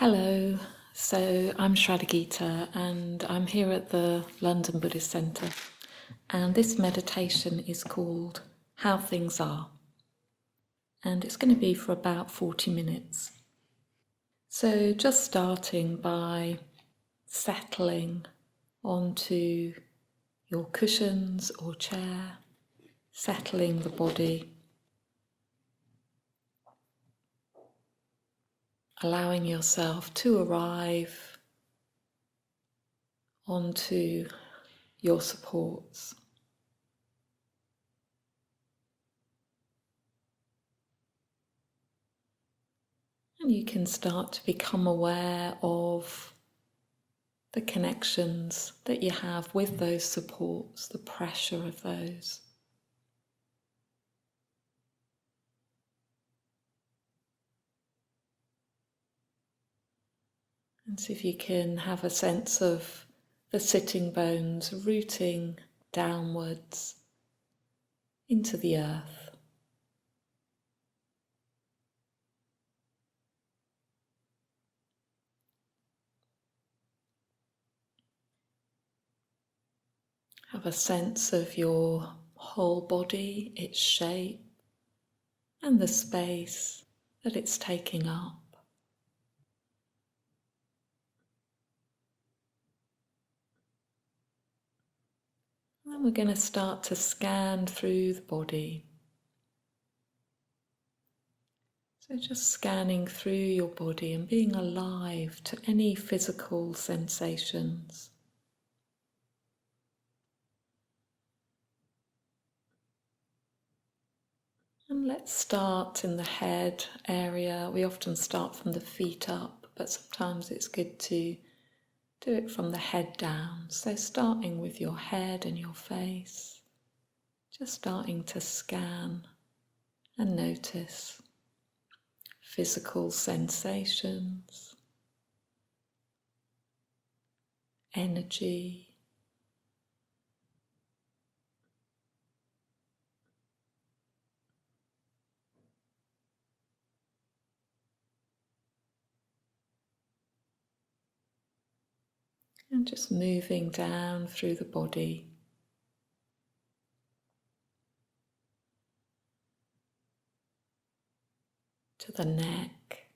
Hello, so I'm Sraddhagita and I'm here at the London Buddhist Centre, and this meditation is called How Things Are, and it's going to be for about 40 minutes. So just starting by settling onto your cushions or chair, settling the body, allowing yourself to arrive onto your supports. And you can start to become aware of the connections that you have with those supports, the pressure of those. And see if you can have a sense of the sitting bones rooting downwards into the earth. Have a sense of your whole body, its shape, and the space that it's taking up. And then we're going to start to scan through the body. So just scanning through your body and being alive to any physical sensations. And let's start in the head area. We often start from the feet up, but sometimes it's good to do it from the head down. So starting with your head and your face, just starting to scan and notice physical sensations, energy, and just moving down through the body. To the neck,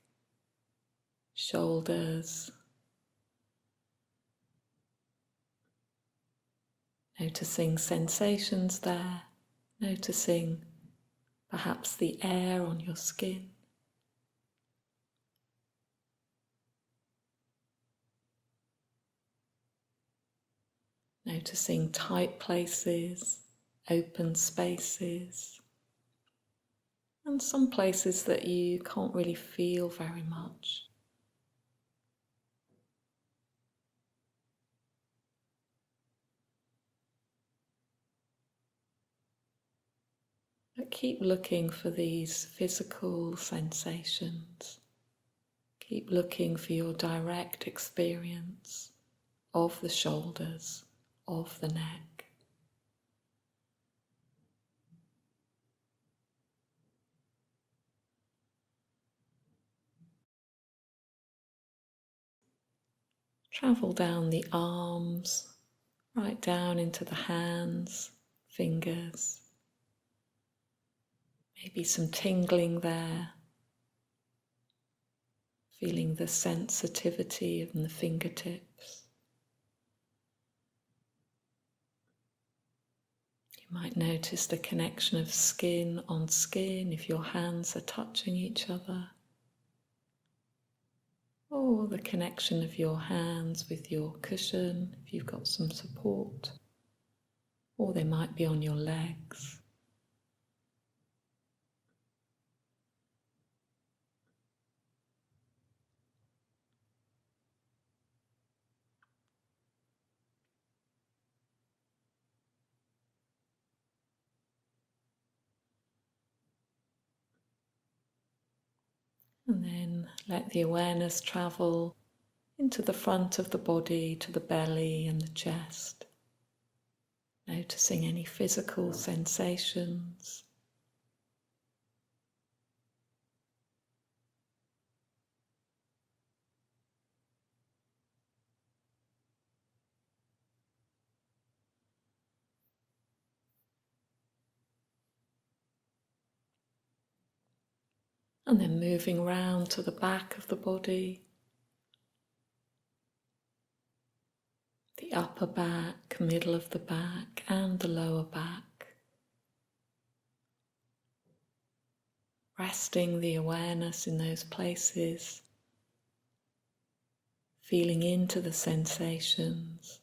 shoulders, noticing sensations there, noticing perhaps the air on your skin. Noticing tight places, open spaces, and some places that you can't really feel very much. But keep looking for these physical sensations. Keep looking for your direct experience of the shoulders, of the neck. Travel down the arms, right down into the hands, fingers. Maybe some tingling there. Feeling the sensitivity in the fingertips. You might notice the connection of skin on skin if your hands are touching each other. Or the connection of your hands with your cushion if you've got some support. Or they might be on your legs. And then let the awareness travel into the front of the body, to the belly and the chest. Noticing any physical sensations. and then moving round to the back of the body, the upper back, middle of the back, and the lower back. Resting the awareness in those places, feeling into the sensations,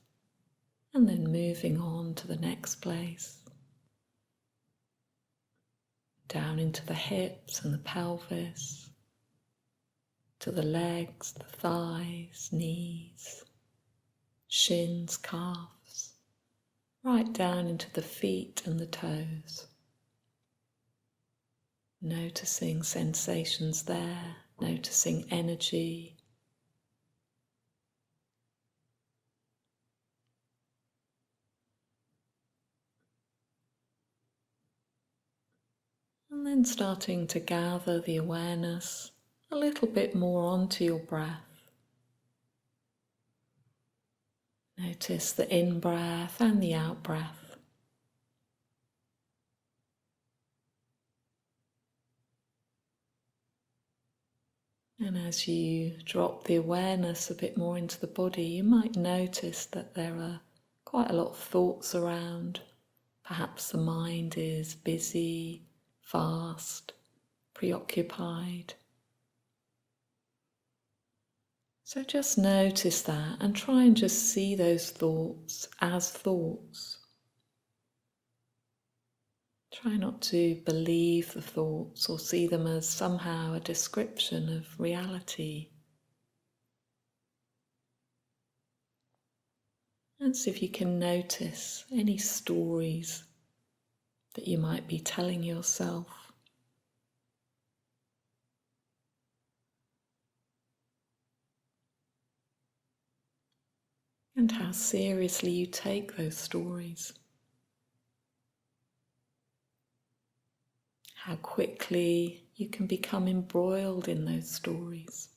and then moving on to the next place. Down into the hips and the pelvis, to the legs, the thighs, knees, shins, calves, right down into the feet and the toes. Noticing sensations there, noticing energy. And then starting to gather the awareness a little bit more onto your breath. Notice the in-breath and the out-breath. And as you drop the awareness a bit more into the body, you might notice that there are quite a lot of thoughts around. Perhaps the mind is busy, fast, preoccupied. So just notice that and try and just see those thoughts as thoughts. Try not to believe the thoughts or see them as somehow a description of reality. And see if you can notice any stories that you might be telling yourself. And how seriously you take those stories. How quickly you can become embroiled in those stories.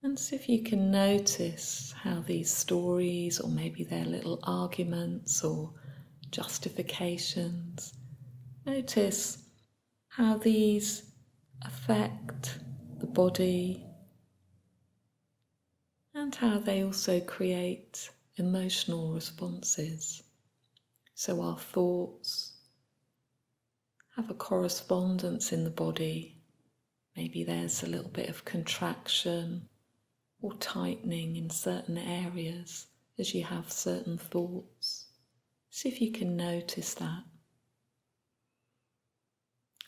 And see if you can notice how these stories, or maybe they're little arguments or justifications, notice how these affect the body and how they also create emotional responses. So our thoughts have a correspondence in the body. Maybe there's a little bit of contraction or tightening in certain areas as you have certain thoughts. See if you can notice that.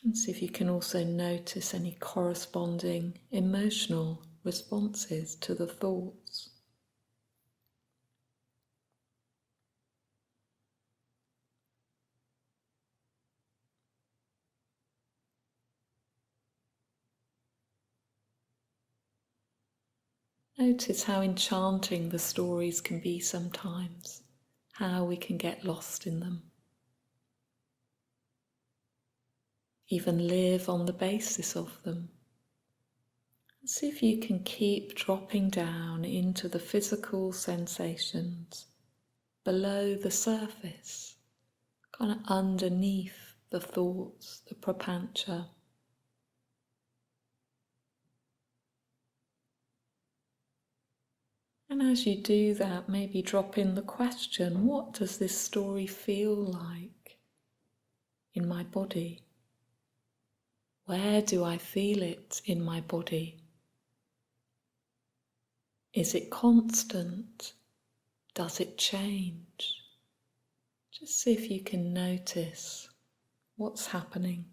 And see if you can also notice any corresponding emotional responses to the thoughts. Notice how enchanting the stories can be sometimes, how we can get lost in them. Even live on the basis of them. See if you can keep dropping down into the physical sensations below the surface, kind of underneath the thoughts, the prapancha. And as you do that, maybe drop in the question, what does this story feel like in my body? Where do I feel it in my body? Is it constant? Does it change? Just see if you can notice what's happening.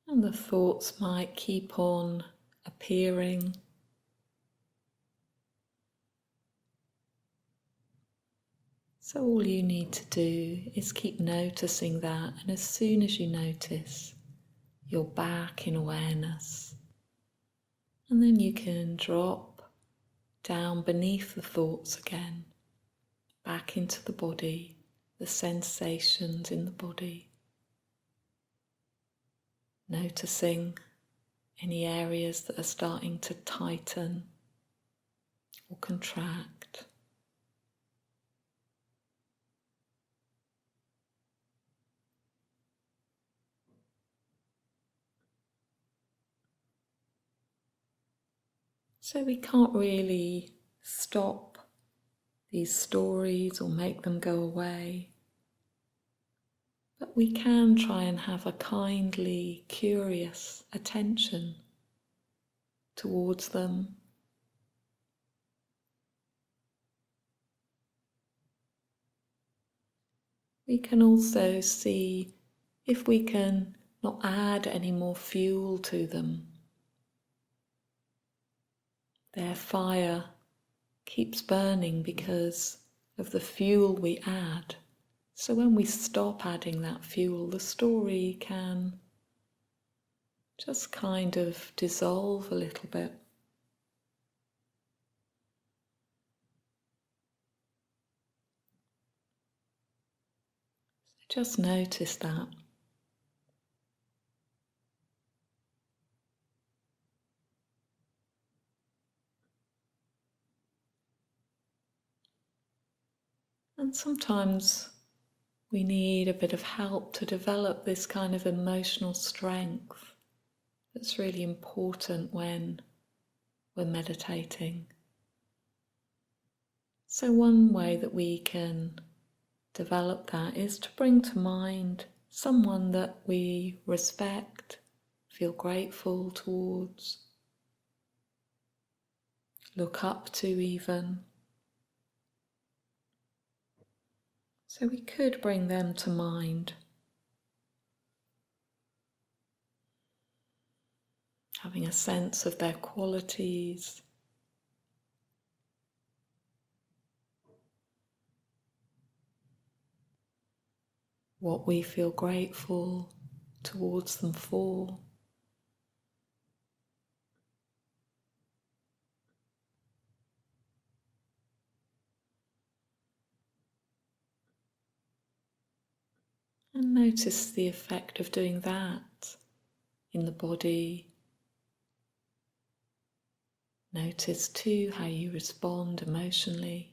And the thoughts might keep on appearing. So all you need to do is keep noticing that, and as soon as you notice, you're back in awareness. And then you can drop down beneath the thoughts again, back into the body, the sensations in the body, noticing any areas that are starting to tighten or contract. So we can't really stop these stories or make them go away, but we can try and have a kindly, curious attention towards them. We can also see if we can not add any more fuel to them. Their fire keeps burning because of the fuel we add. So when we stop adding that fuel, the story can just kind of dissolve a little bit. So just notice that. And sometimes we need a bit of help to develop this kind of emotional strength that's really important when we're meditating. So one way that we can develop that is to bring to mind someone that we respect, feel grateful towards, look up to even. So we could bring them to mind, having a sense of their qualities, what we feel grateful towards them for. And notice the effect of doing that in the body. Notice too how you respond emotionally.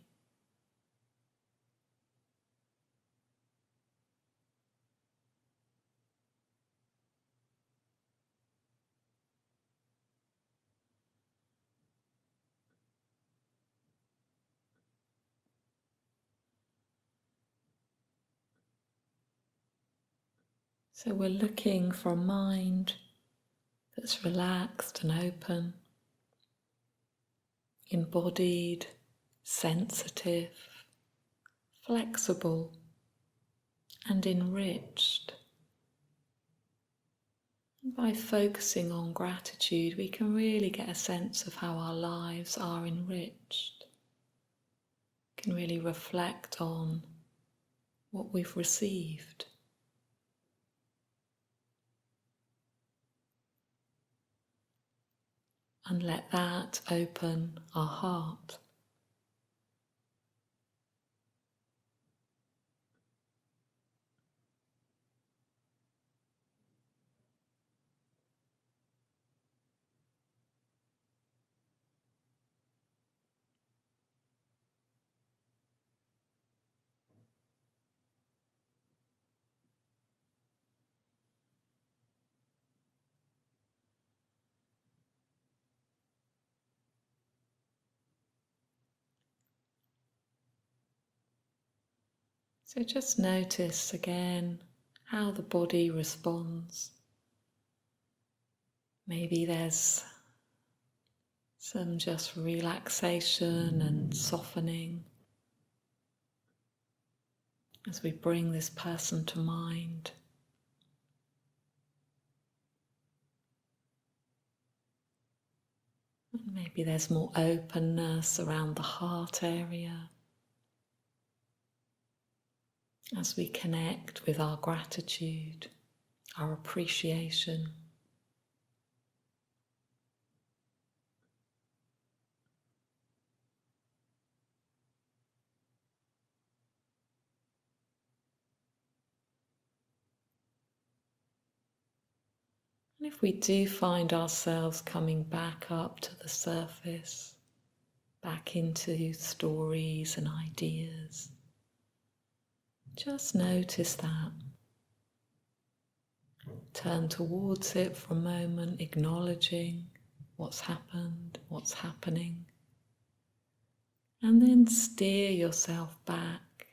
So we're looking for a mind that's relaxed and open, embodied, sensitive, flexible, and enriched. And by focusing on gratitude, we can really get a sense of how our lives are enriched. We can really reflect on what we've received. And let that open our heart. So just notice again how the body responds. Maybe there's some just relaxation and softening as we bring this person to mind. And maybe there's more openness around the heart area as we connect with our gratitude, our appreciation. And if we do find ourselves coming back up to the surface, back into stories and ideas, just notice that. Turn towards it for a moment, acknowledging what's happened, what's happening, and then steer yourself back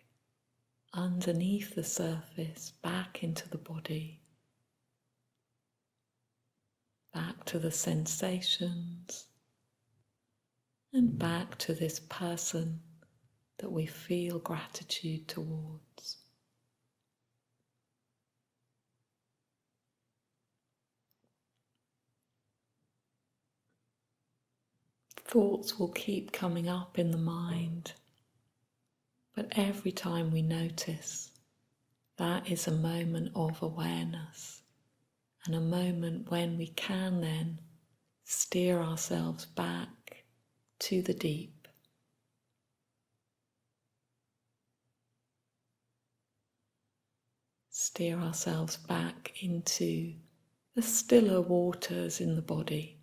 underneath the surface, back into the body, back to the sensations, and back to this person that we feel gratitude towards. Thoughts will keep coming up in the mind, but every time we notice, that is a moment of awareness and a moment when we can then steer ourselves back to the deep. Steer ourselves back into the stiller waters in the body.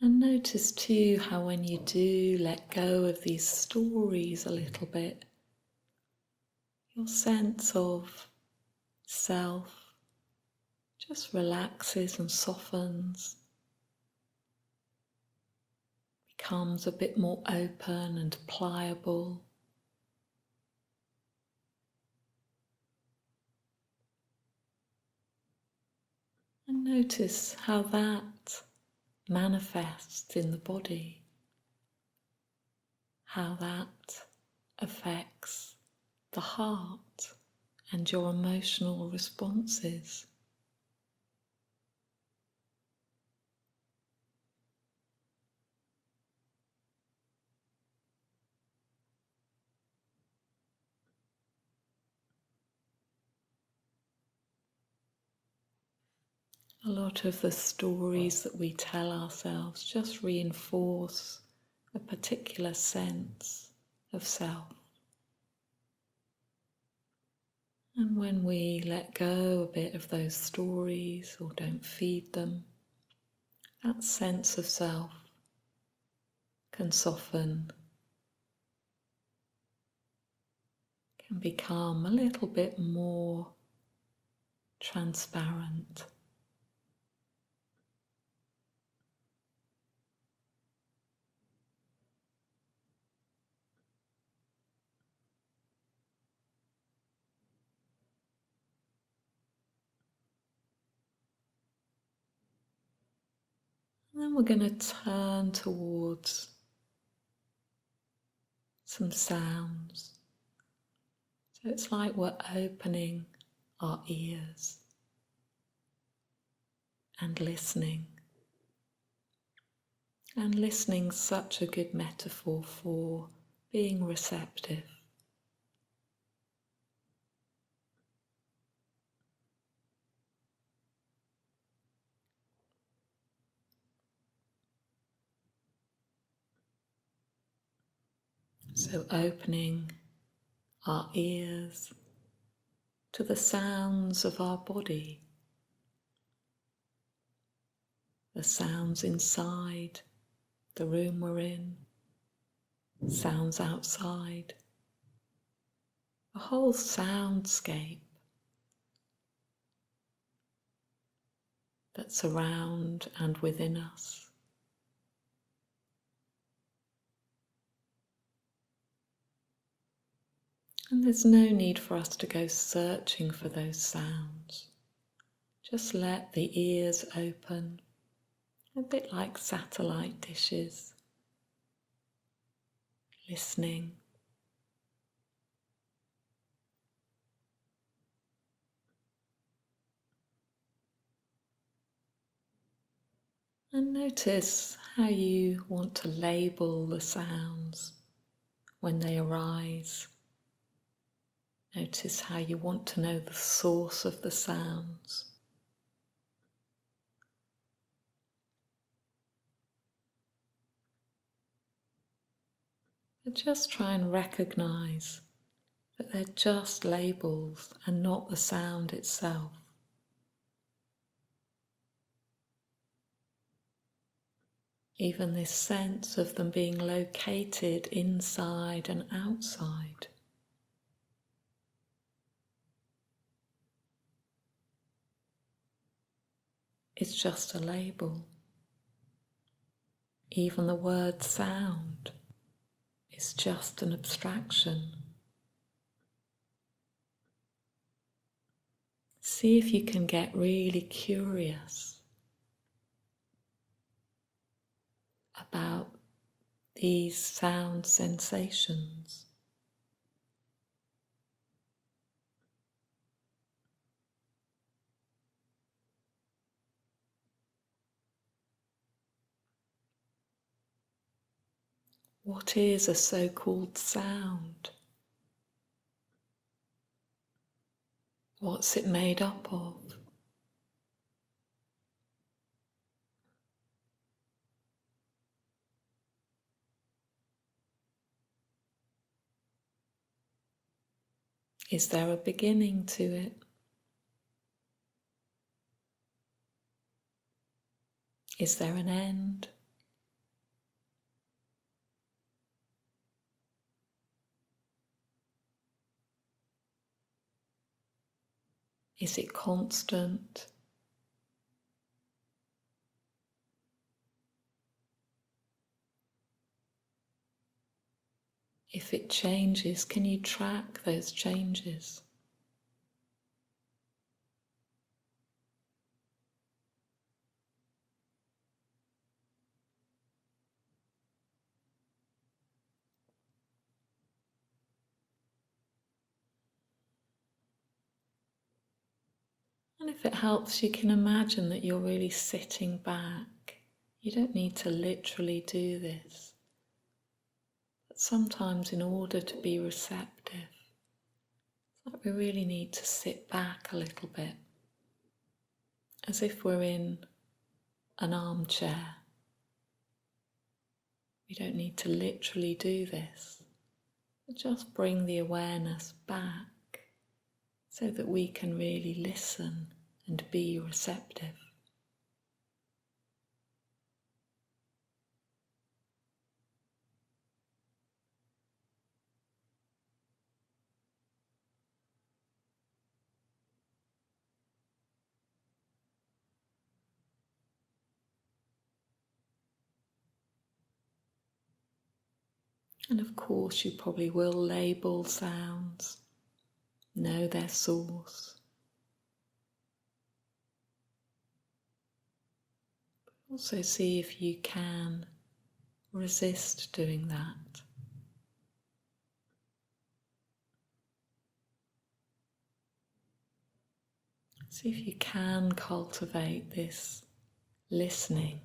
And notice too how when you do let go of these stories a little bit, your sense of self just relaxes and softens, becomes a bit more open and pliable. And notice how that manifests in the body, how that affects the heart and your emotional responses. A lot of the stories that we tell ourselves just reinforce a particular sense of self. And when we let go a bit of those stories or don't feed them, that sense of self can soften, can become a little bit more transparent. And then we're going to turn towards some sounds. So it's like we're opening our ears and listening. And listening's such a good metaphor for being receptive. So opening our ears to the sounds of our body, the sounds inside the room we're in, sounds outside, a whole soundscape that's around and within us. And there's no need for us to go searching for those sounds. Just let the ears open, a bit like satellite dishes, listening. And notice how you want to label the sounds when they arise. Notice how you want to know the source of the sounds. But just try and recognize that they're just labels and not the sound itself. Even this sense of them being located inside and outside. It's just a label. Even the word sound is just an abstraction. See if you can get really curious about these sound sensations. What is a so-called sound? What's it made up of? Is there a beginning to it? Is there an end? Is it constant? If it changes, can you track those changes? And if it helps, you can imagine that you're really sitting back. You don't need to literally do this. But sometimes in order to be receptive, it's like we really need to sit back a little bit, as if we're in an armchair. We don't need to literally do this, but just bring the awareness back so that we can really listen and be receptive. And of course you probably will label sounds, know their source. Also see if you can resist doing that. See if you can cultivate this listening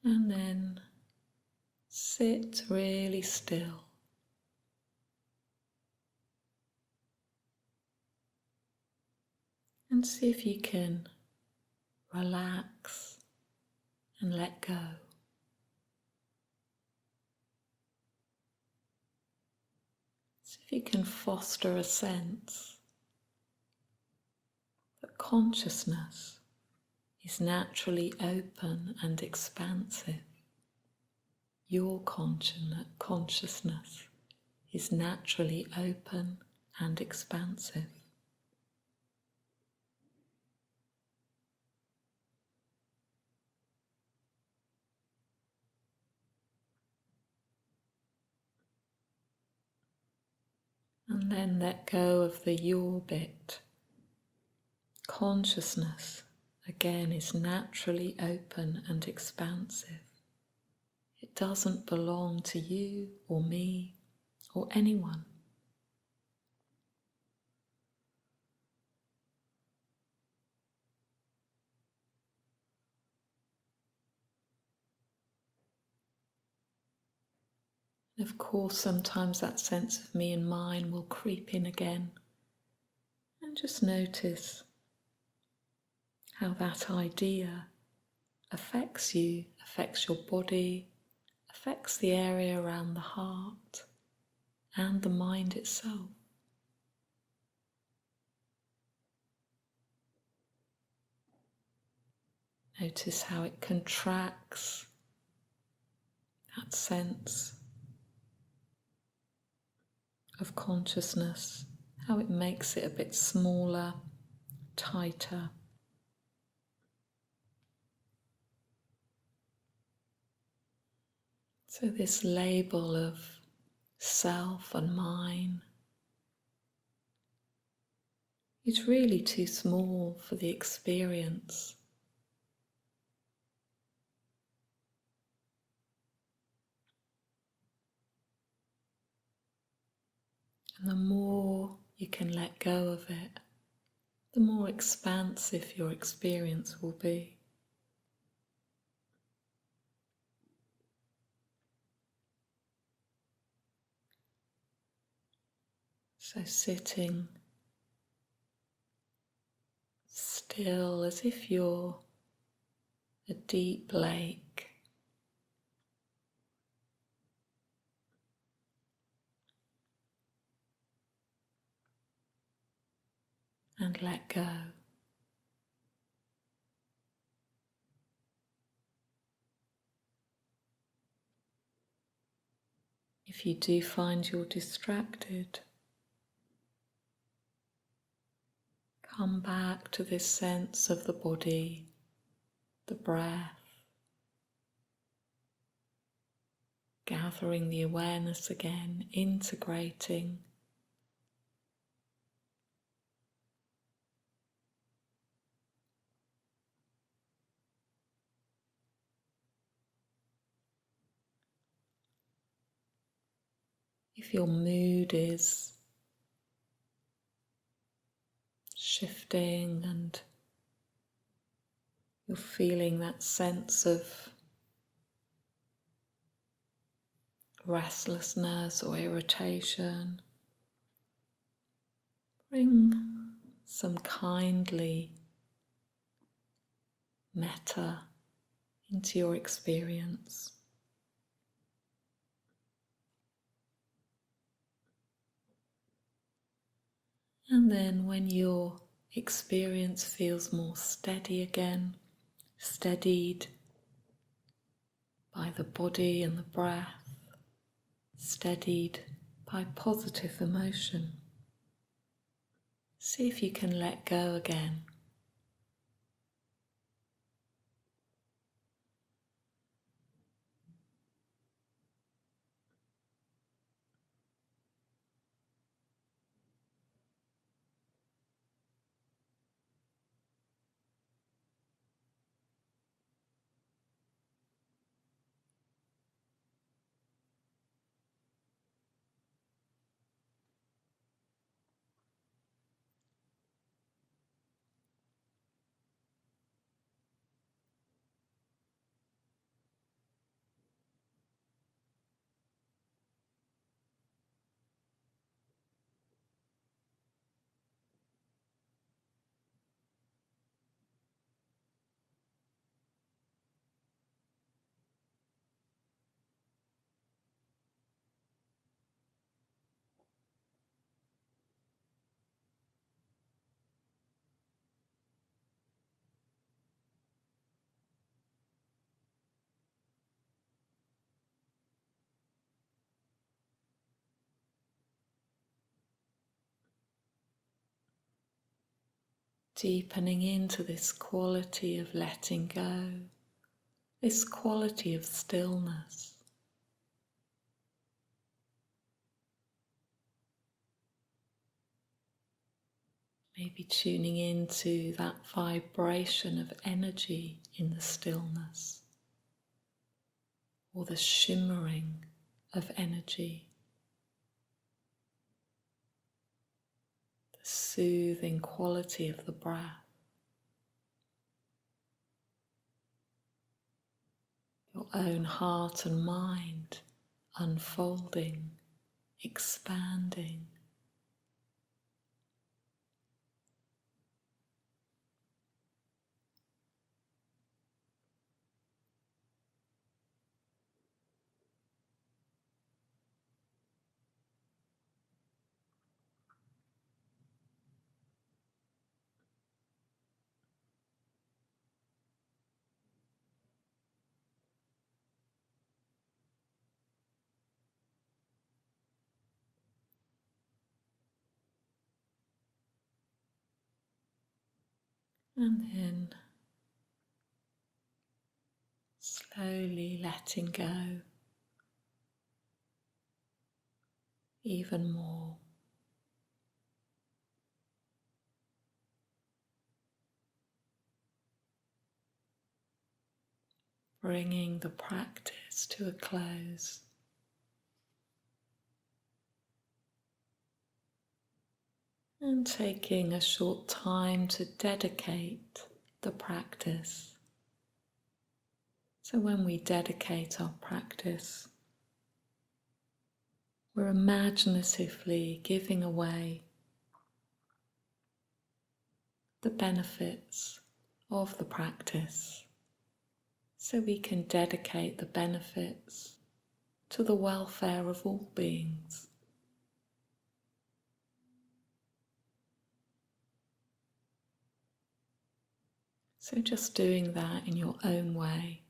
And then sit really still. And see if you can relax and let go. See if you can foster a sense that consciousness is naturally open and expansive. Your consciousness is naturally open and expansive. And then let go of the your bit. Consciousness, again, is naturally open and expansive. It doesn't belong to you or me or anyone. Of course, sometimes that sense of me and mine will creep in again. And just notice how that idea affects you, affects your body, affects the area around the heart and the mind itself. Notice how it contracts that sense of consciousness, how it makes it a bit smaller, tighter. So this label of self and mine is really too small for the experience. And the more you can let go of it, the more expansive your experience will be. So sitting still as if you're a deep lake, and let go. If you do find you're distracted, come back to this sense of the body, the breath, gathering the awareness again, integrating. If your mood is shifting and you're feeling that sense of restlessness or irritation, bring some kindly metta into your experience. And then when your experience feels more steady again, steadied by the body and the breath, steadied by positive emotion, see if you can let go again. deepening into this quality of letting go, this quality of stillness. Maybe tuning into that vibration of energy in the stillness, or the shimmering of energy, the soothing quality of the breath, your own heart and mind unfolding, expanding. And then slowly letting go even more. Bringing the practice to a close. And taking a short time to dedicate the practice. So when we dedicate our practice, we're imaginatively giving away the benefits of the practice, so we can dedicate the benefits to the welfare of all beings. So just doing that in your own way.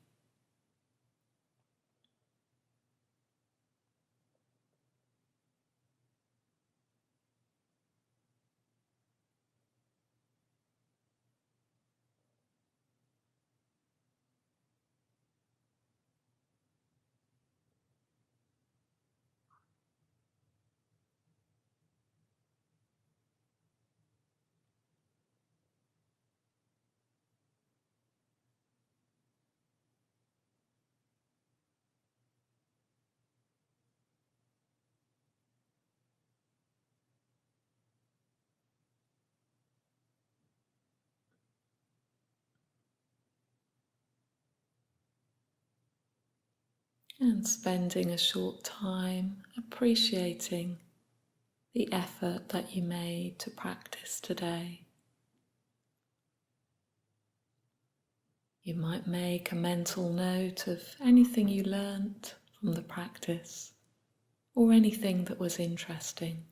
And spending a short time appreciating the effort that you made to practice today. You might make a mental note of anything you learnt from the practice or anything that was interesting.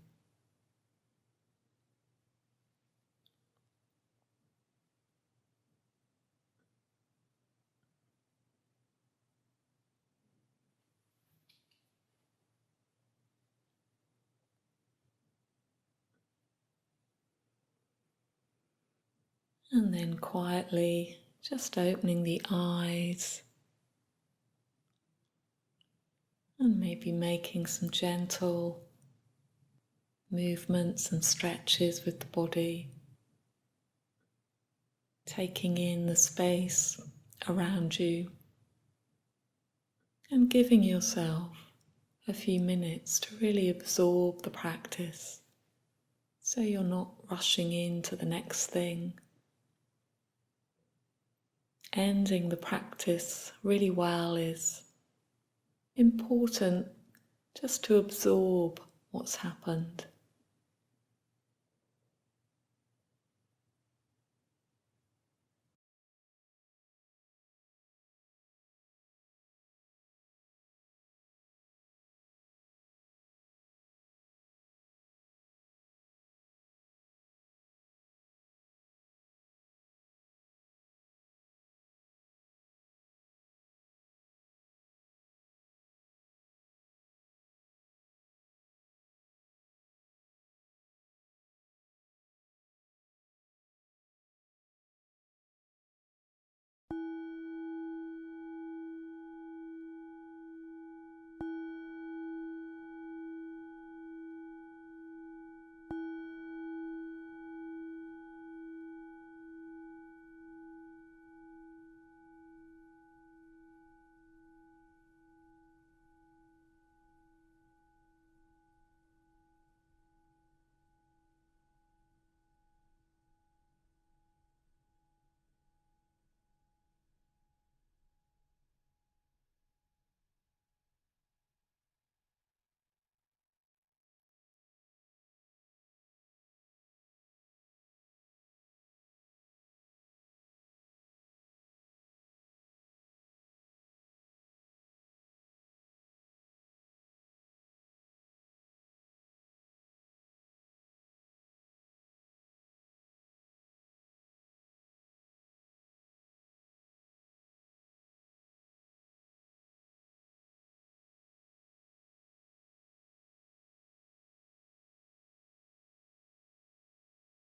And then quietly just opening the eyes and maybe making some gentle movements and stretches with the body, taking in the space around you and giving yourself a few minutes to really absorb the practice, so you're not rushing into the next thing. Ending the practice really well is important, just to absorb what's happened.